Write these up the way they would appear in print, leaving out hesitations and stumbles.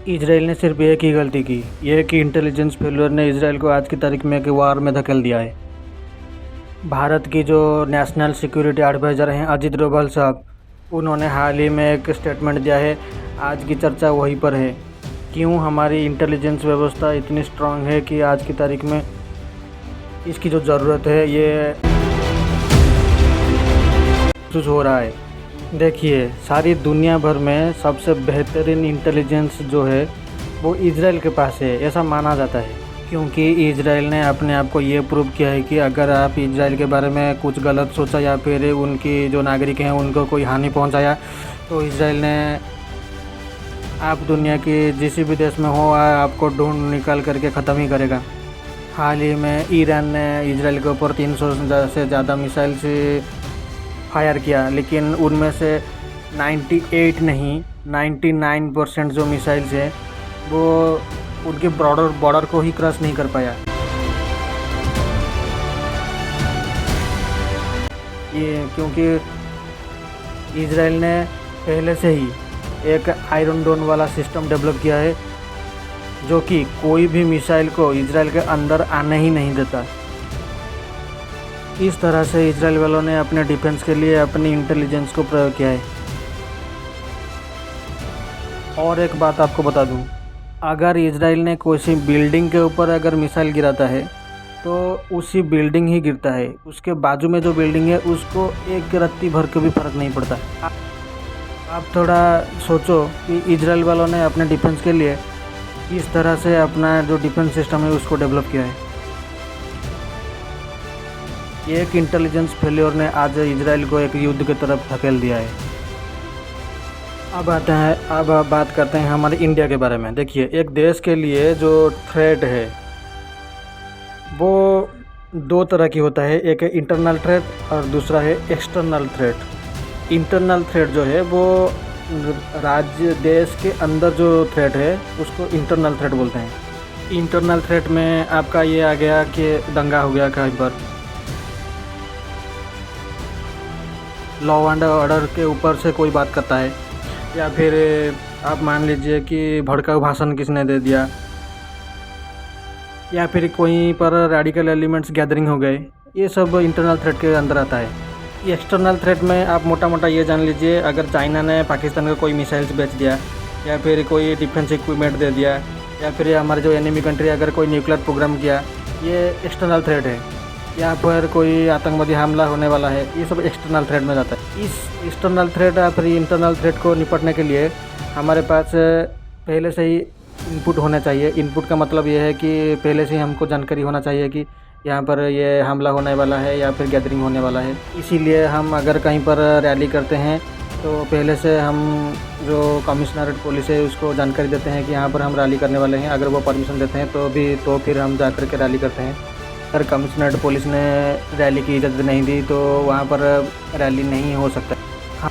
Israel ने सिर्फ एक ही गलती की, यह कि इंटेलिजेंस फेल्योर ने इजराइल को आज की तारीख में एक वार में धकेल दिया है। भारत की जो नेशनल सिक्योरिटी एडवाइज़र हैं अजीत डोभाल साहब, उन्होंने हाल ही में एक स्टेटमेंट दिया है। आज की चर्चा वहीं पर है, क्यों हमारी इंटेलिजेंस व्यवस्था इतनी स्ट्रांग है कि आज की तारीख में इसकी जो ज़रूरत है ये महसूस हो रहा है। देखिए, सारी दुनिया भर में सबसे बेहतरीन इंटेलिजेंस जो है वो इजराइल के पास है, ऐसा माना जाता है, क्योंकि इजराइल ने अपने आप को ये प्रूव किया है कि अगर आप इजराइल के बारे में कुछ गलत सोचा या फिर उनकी जो नागरिक हैं उनको कोई हानि पहुंचाया, तो इजराइल ने आप दुनिया के किसी भी देश में हो आपको ढूंढ निकाल करके ख़त्म ही करेगा। हाल ही में ईरान ने इजराइल के ऊपर 300 से ज़्यादा मिसाइल से फायर किया, लेकिन उनमें से 98 नहीं 99% जो मिसाइल्स है वो उनके बॉर्डर को ही क्रॉस नहीं कर पाया। ये क्योंकि इजराइल ने पहले से ही एक आयरन डोम वाला सिस्टम डेवलप किया है, जो कि कोई भी मिसाइल को इजराइल के अंदर आने ही नहीं देता। इस तरह से इजराइल वालों ने अपने डिफेंस के लिए अपनी इंटेलिजेंस को प्रयोग किया है। और एक बात आपको बता दूं, अगर इजराइल ने कोई सी बिल्डिंग के ऊपर अगर मिसाइल गिराता है तो उसी बिल्डिंग ही गिरता है, उसके बाजू में जो बिल्डिंग है उसको एक रत्ती भर के भी फर्क नहीं पड़ता। आप थोड़ा सोचो कि इजराइल वालों ने अपने डिफेंस के लिए किस तरह से अपना जो डिफेंस सिस्टम है उसको डेवलप किया है। एक इंटेलिजेंस फेल्योर ने आज इजराइल को एक युद्ध की तरफ धकेल दिया है। अब बात करते हैं हमारे इंडिया के बारे में। देखिए, एक देश के लिए जो थ्रेट है वो दो तरह की होता है, एक है इंटरनल थ्रेट और दूसरा है एक्सटर्नल थ्रेट। इंटरनल थ्रेट जो है वो राज्य देश के अंदर जो थ्रेट है उसको इंटरनल थ्रेट बोलते हैं। इंटरनल थ्रेट में आपका ये आ गया कि दंगा हो गया कहीं पर, लॉ एंड ऑर्डर के ऊपर से कोई बात करता है, या फिर आप मान लीजिए कि भड़काऊ भाषण किसने दे दिया, या फिर कोई पर रेडिकल एलिमेंट्स गैदरिंग हो गए, ये सब इंटरनल थ्रेट के अंदर आता है। ये एक्सटर्नल थ्रेट में आप मोटा मोटा ये जान लीजिए, अगर चाइना ने पाकिस्तान को कोई मिसाइल्स बेच दिया या फिर कोई डिफेंस इक्विपमेंट दे दिया, या फिर हमारे जो एनिमी कंट्री अगर कोई न्यूक्लियर प्रोग्राम किया, ये एक्सटर्नल थ्रेट है। या फिर कोई आतंकवादी हमला होने वाला है, ये सब एक्सटर्नल थ्रेट में जाता है। इस एक्सटर्नल थ्रेट या फिर इंटरनल थ्रेट को निपटने के लिए हमारे पास पहले से ही इनपुट होना चाहिए। इनपुट का मतलब ये है कि पहले से ही हमको जानकारी होना चाहिए कि यहाँ पर ये हमला होने वाला है या फिर गैदरिंग होने वाला है। इसीलिए हम अगर कहीं पर रैली करते हैं तो पहले से हम जो कमिश्नरेट पुलिस है उसको जानकारी देते हैं कि यहाँ पर हम रैली करने वाले हैं। अगर वो परमिशन देते हैं तो फिर हम जा कर के रैली करते हैं। अगर कमिश्नरेट पुलिस ने रैली की इजाज़त नहीं दी तो वहाँ पर रैली नहीं हो सकता। हाँ,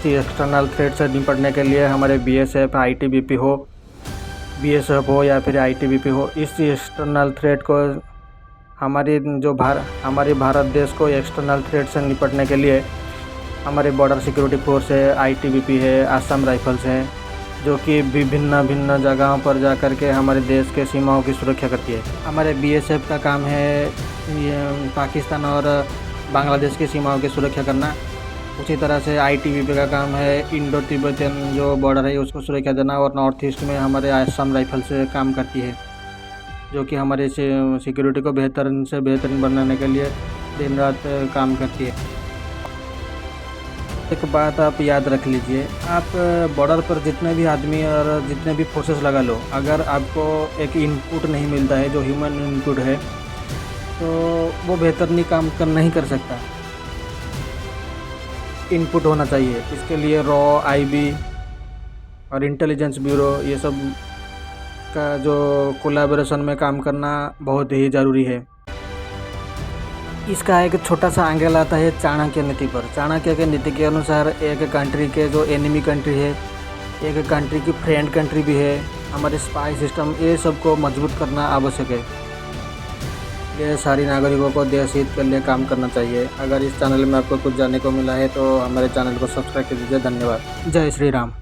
एक्सटर्नल थ्रेट से निपटने के लिए हमारे BSF ITBP हो, BSF हो या फिर ITBP हो, इस एक्सटर्नल थ्रेट को हमारे भारत देश को एक्सटर्नल थ्रेट से निपटने के लिए हमारे बॉर्डर सिक्योरिटी फोर्स है, ITBP है, आसाम राइफल्स हैं, जो कि भिन्न जगहों पर जा कर के हमारे देश के सीमाओं की सुरक्षा करती है। हमारे BSF का काम है ये पाकिस्तान और बांग्लादेश की सीमाओं की सुरक्षा करना। उसी तरह से ITBP का काम है इंडो तिब्बतियन जो बॉर्डर है उसको सुरक्षा देना, और नॉर्थ ईस्ट में हमारे आसाम राइफल से काम करती है, जो कि हमारे सिक्योरिटी को बेहतरीन से बेहतरीन बनाने के लिए दिन रात काम करती है। एक बात आप याद रख लीजिए, आप बॉर्डर पर जितने भी आदमी और जितने भी फोर्सेस लगा लो, अगर आपको एक इनपुट नहीं मिलता है जो ह्यूमन इनपुट है तो वो बेहतरीन काम नहीं कर सकता। इनपुट होना चाहिए, इसके लिए रॉ, IB और इंटेलिजेंस ब्यूरो ये सब का जो कोलैबोरेशन में काम करना बहुत ही ज़रूरी है। इसका एक छोटा सा एंगल आता है चाणक्य नीति पर। चाणक्य के नीति के अनुसार एक कंट्री के जो एनिमी कंट्री है, एक कंट्री की फ्रेंड कंट्री भी है, हमारे स्पाई सिस्टम, ये सबको मजबूत करना आवश्यक है। ये सारी नागरिकों को देश हित के लिए काम करना चाहिए। अगर इस चैनल में आपको कुछ जानने को मिला है तो हमारे चैनल को सब्सक्राइब कर दीजिए। धन्यवाद। जय श्री राम।